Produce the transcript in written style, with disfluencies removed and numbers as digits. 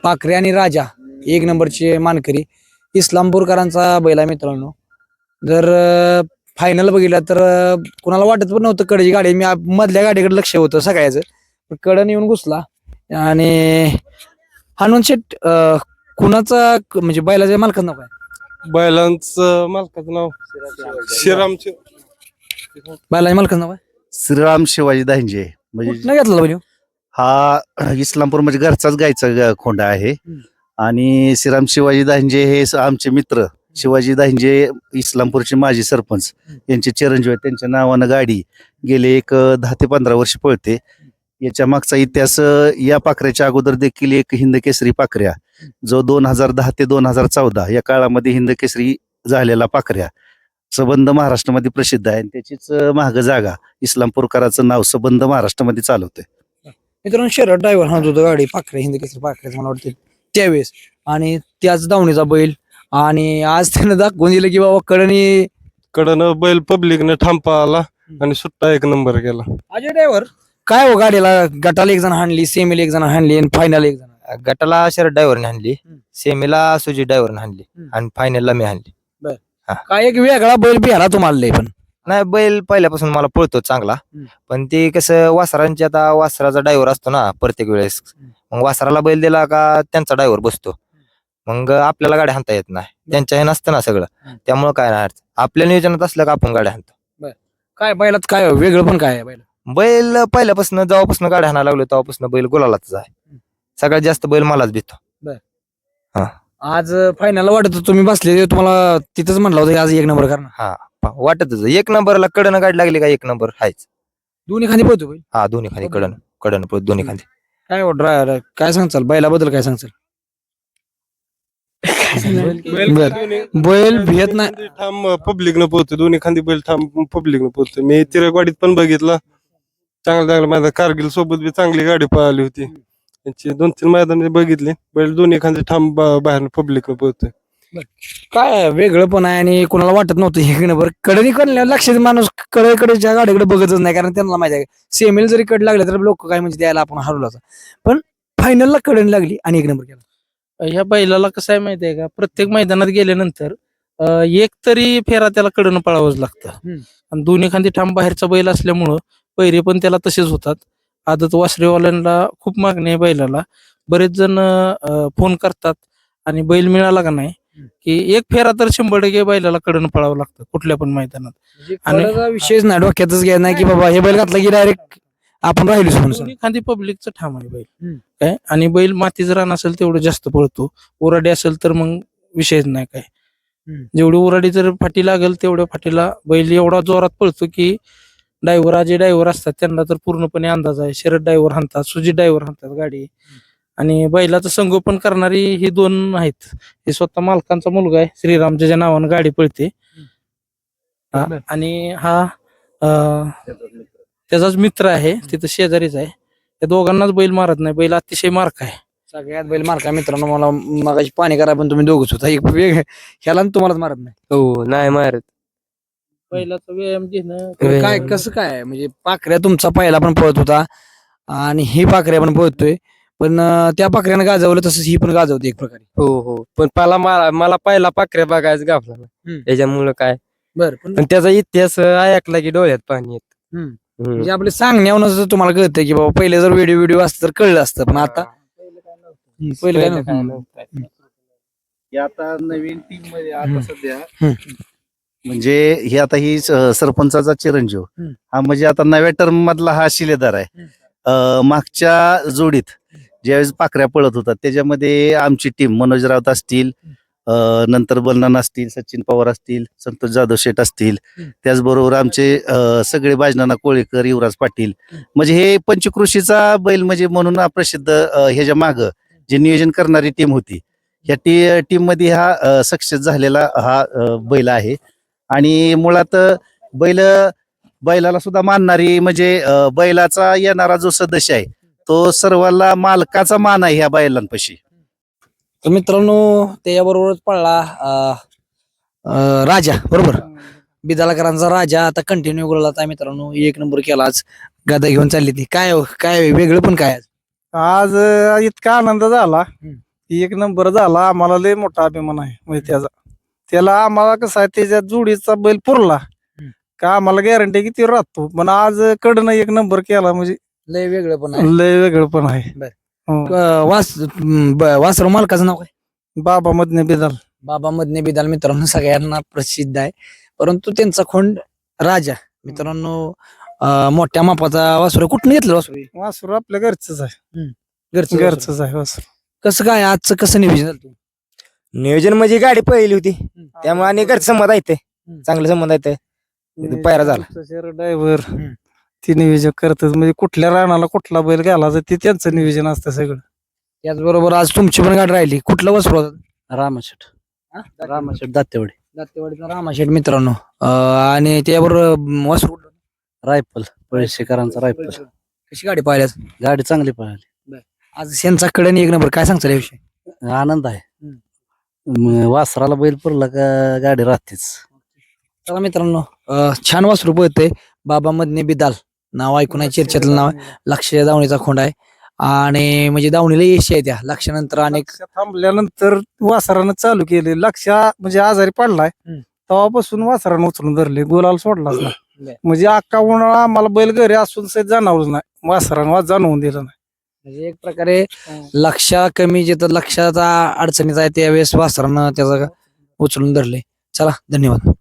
पाखरे आणि राजा एक नंबरचे मानकरी इस्लामपूरकरांचा बैला मित्रांनो. जर फायनल बघितला तर कुणाला वाटत पण नव्हतं कडेची गाडी. मी मधल्या गाडीकडे लक्ष होतं सगळ्याचं, पण कडन येऊन घुसला. आणि हनुमान शेट कुणाचा म्हणजे बैलाच्या मालकाचं नाव काय? बैलांचं मालकाचं नाव श्रीरामचे. बैलाच्या मालकाचं नाव आहे श्रीराम शिवाजी दांजे. म्हणजे कुठनं घेतला बैल? हा इस्लामपूर म्हणजे घरचाच गायचा खोंडा आहे. आणि श्रीराम शिवाजी दांजे हे आमचे मित्र. शिवाजी दांजे इस्लामपूरचे माजी सरपंच यांचे चिरंजीव आहेत. त्यांच्या नावानं गाडी गेले एक 10 ते 15 वर्ष पळते. याच्या मागचा इतिहास, या पाखऱ्याच्या अगोदर देखील एक हिंद केसरी पाखऱ्या जो 2010 ते 2014 या काळामध्ये हिंद केसरी झालेला पाखऱ्या सबंध महाराष्ट्रामध्ये प्रसिद्ध आहे. आणि त्याचीच महाग जागा इस्लामपूरकराचं नाव सबंध महाराष्ट्रामध्ये चालवते. मित्रांनो शरद ड्रायव्हर हा होता गाडी पाखरे हिंद केसरी पाखरे मला वाटते त्यावेळेस, आणि त्याच दावणीचा बैल. आणि आज त्यानं दाखवून दिलं की बाबा कडनं बैल पब्लिकने ठांपा आला आणि सुट्टा एक नंबर केला. अजय ड्रायव्हर काय हो गाडीला गटाला एक जण हाणली, सेमीला एक जण हाणली आणि फायनल एक जण. गटाला शरद ड्रायव्हरने हाणली, सेमीला सुजित ड्रायव्हरने हाणली आणि फायनलला मी हाणली. काय एक वेगळा बैल बिहारा तुम्हाला लय. पण नाही, बैल पहिल्यापासून मला पळतो चांगला. पण ते कसं वासरांची, आता वासराचा ड्रायव्हर असतो ना प्रत्येक वेळेस, मग वासराला बैल दिला का त्यांचा ड्रायव्हर बसतो. मग आपल्याला गाडी हाणता येत नाही, त्यांच्या हे नसतं ना सगळं. त्यामुळे काय नाही, आपल्या नियोजनात असलं का आपण गाडी हाणतो. काय बैलात काय वेगळं पण काय आहे बैल? बैल पहिल्यापासून जेव्हापासून गाडी हाणायला लागलो तेव्हापासून बैल गुलालाच आहे. सगळ्यात जास्त बैल मलाच भीतो. आज फायनल वाटत होतं तुम्ही बसले, तुम्हाला तिथंच म्हणलं होतं की आज एक नंबर करणार. हा, वाटतच एक नंबरला कडनं गाडी लागली का एक नंबर हायच. दोन्ही खाली पळतो बैल. हा, दोन्ही खाली कडन पळतो, दोन्ही खाली. काय हो ड्रायव्हर काय सांगचाल बैलाबद्दल, काय सांगचाल? बैल भेट नाही, ठाम पब्लिकनं पोहतो, दोन्ही खांदी बैल ठाम पब्लिकनं पोहतो. मी तिरकवाडीत पण बघितला, चांगला माझा कारगिल सोबत बी चांगली गाडी पळाली होती. त्यांची 2-3 मैदान बघितली, बैल दोन्ही खांदी ठाम बाहेर पब्लिकनं पोहतोय. काय वेगळं पण आहे. आणि कोणाला वाटत नव्हतं एक नंबर कडनी कडल्या लक्षात माणूस कडेच्या गाडीकडे बघतच नाही, कारण त्यांना माहिती आहे सेमीला जरी कड लागले तर लोक काय म्हणजे द्यायला आपण हरवला. पण फायनलला कडणी लागली आणि एक नंबर केला. ह्या बैलाला कसं आहे माहिती आहे का, प्रत्येक मैदानात गेल्यानंतर एक तरी फेरा त्याला कडनं पळावंच लागतं. आणि दोन्ही खांदी ठाम बाहेरचा बैल असल्यामुळं पैरे पण त्याला तसेच होतात. आदत वासरेवाल्यांना खूप मागणी आहे बैलाला. बरेच जण फोन करतात आणि बैल मिळाला का नाही की एक फेरा तर 100% बैलाला कडनं पळावं लागतं कुठल्या पण मैदानात. आणि विशेष नाही, डोक्यातच घ्या नाही की बाबा हे बैल घातला की डायरेक्ट आपण राहिलोच म्हणून. दोन्ही खांदी पब्लिकचं ठाम आहे बैल. काय, आणि बैल मातीचं रान असेल तेवढं जास्त पळतो, उराडी असेल तर मग विषयच नाही काय. जेवढी उराडी जर फाटी लागेल तेवढ्या फाटीला बैल एवढा जोरात पळतो की ड्रायव्हर, अजय ड्रायव्हर असतात त्यांना तर पूर्णपणे अंदाज आहे. शरद ड्रायव्हर हाणतात, सुजित ड्रायव्हर हाणतात गाडी. आणि बैलाचं संगोपन करणारी ही 2 आहेत. हे स्वतः मालकांचा मुलगा आहे, श्रीरामच्या नावानं गाडी पळते. आणि हा त्याचाच मित्र आहे, तिथं शेजारीच आहे. त्या दोघांनाच बैल मारत नाही, बैल अतिशय मार्क आहे. सगळ्यात बैल मारका. मित्रांनो मला मगाशी पाणी करा पण तुम्ही दोघच होता, एक वेग ह्याला तुम्हालाच मारत नाही. हो, नाही मारत. बैलाचा व्यायाम घेणं काय कसं काय म्हणजे पाखऱ्या तुमचा पहिला पण पळत होता आणि ही पाखऱ्या पण पळतोय, पण त्या पाखऱ्यानं गाजवलं तसंच ही पण गाजवते एक प्रकारे. हो, पण मला पहिला पाखऱ्या बघायचं गावला ना, त्याच्यामुळं काय. बरं, पण त्याचा इतिहास ऐकला की डोळ्यात पाणी येत. म्हणजे आपले सांगण्यावरून तुम्हाला कळतंय की बाबा पहिले जर व्हिडिओ असतं तर कळलं असतं, पण आता पहिले काय नव्हतं. आता नवीन टीम मध्ये आता सध्या म्हणजे हे आता ही सरपंचाचा चिरंजीव हा म्हणजे आता नव्या टर्म मधला हा शिलेदार आहे. मागच्या जोडीत ज्यावेळेस पाखऱ्या पळत होतात त्याच्यामध्ये आमची टीम मनोज राऊत असतील, नंतर बलनान असतील, सचिन पवार असतील, संतोष जाधव शेठ असतील, त्याचबरोबर आमचे सगळे बाजनाना कोळेकर, युवराज पाटील, म्हणजे हे पंचकृषीचा बैल म्हणजे म्हणून प्रसिद्ध. ह्याच्या माग जे नियोजन करणारी टीम होती, ह्या टीम मध्ये हा सक्सेस झालेला हा बैल आहे. आणि मुळात बैलाला सुद्धा मानणारी म्हणजे बैलाचा येणारा जो सदस्य आहे तो सर्वांना मालकाचा मान आहे ह्या बैलांपाशी. तर मित्रांनो त्याच्याबरोबरच पळला राजा, बरोबर, बिदालकरांचा राजा. आता कंटिन्यू बोलला मित्रांनो, एक नंबर केला आज, गदा घेऊन चालली ती. काय वेगळं पण काय आज? आज इतका आनंद झाला, एक नंबर झाला. आम्हाला लय मोठा अभिमान आहे म्हणजे त्याला आम्हाला कसं आहे त्याच्या जोडीचा बैल पुरला का आम्हाला गॅरंटी किती राहतो. पण आज कडनं एक नंबर केला म्हणजे लय वेगळं पण आहे. लय वेगळं पण आहे. वासरू मालकाचं नाव काय? बाबा मधने बेदाल. बाबा मदने बिदाल मित्रांनो सगळ्यांना प्रसिद्ध आहे, परंतु त्यांचा खोंड राजा मित्रांनो मोठ्या मापाचा वासरू. कुठून घेतलं वासरू? वासरू आपल्या घरचंच आहे. घरचं आहे वासरू. कसं काय आजचं कसं नियोजन झालं? नियोजन म्हणजे गाडी पहिली होती त्यामुळे आणि घरचं संबंध आहे चांगले संबंध आहेत. पायरा झाला. ड्रायव्हर ती नियोजन करतात म्हणजे कुठल्या रानाला कुठला बैल घालायचा ते त्यांचं नियोजन असतं सगळं. त्याचबरोबर आज तुमची पण गाडी राहिली. कुठलं वासरू होतं? रामाशेठ दातेवाडी दातेवाडीचा रामाशेठ मित्रांनो. आणि त्याबरोबर वासरू रायफल पळशीकरांचा रायफल. कशी गाडी पाहिल्यास? गाडी चांगली पळाली. आज यांचा कडे एक नंबर. काय सांगता याविषयी? आनंद आहे. वासराला बैल पुरला का गाडी राहतेच. चला मित्रांनो छान वासरू पळतंय. बाबा मदने बिदाल नाव ऐकून आहे, चर्चेतलं नाव आहे. लक्ष दावणीचा खोंड आहे आणि म्हणजे दावणीला यश आहे त्या लक्षानंतर अनेक लक्ष थांबल्यानंतर वासरानं चालू केले. लक्ष म्हणजे आजारी पडलाय तेव्हापासून वासरानं उचलून धरले, गुलाल सोडलाच नाही. म्हणजे अख्खा उन्हाळा आम्हाला बैल घरी असून सहित जाणवलंच नाही, वासरानं जाणवून दिलं नाही. म्हणजे एक प्रकारे लक्ष कमी जिथं लक्षाचा अडचणीचा आहे त्यावेळेस वासरानं त्याचा उचलून धरले. चला धन्यवाद.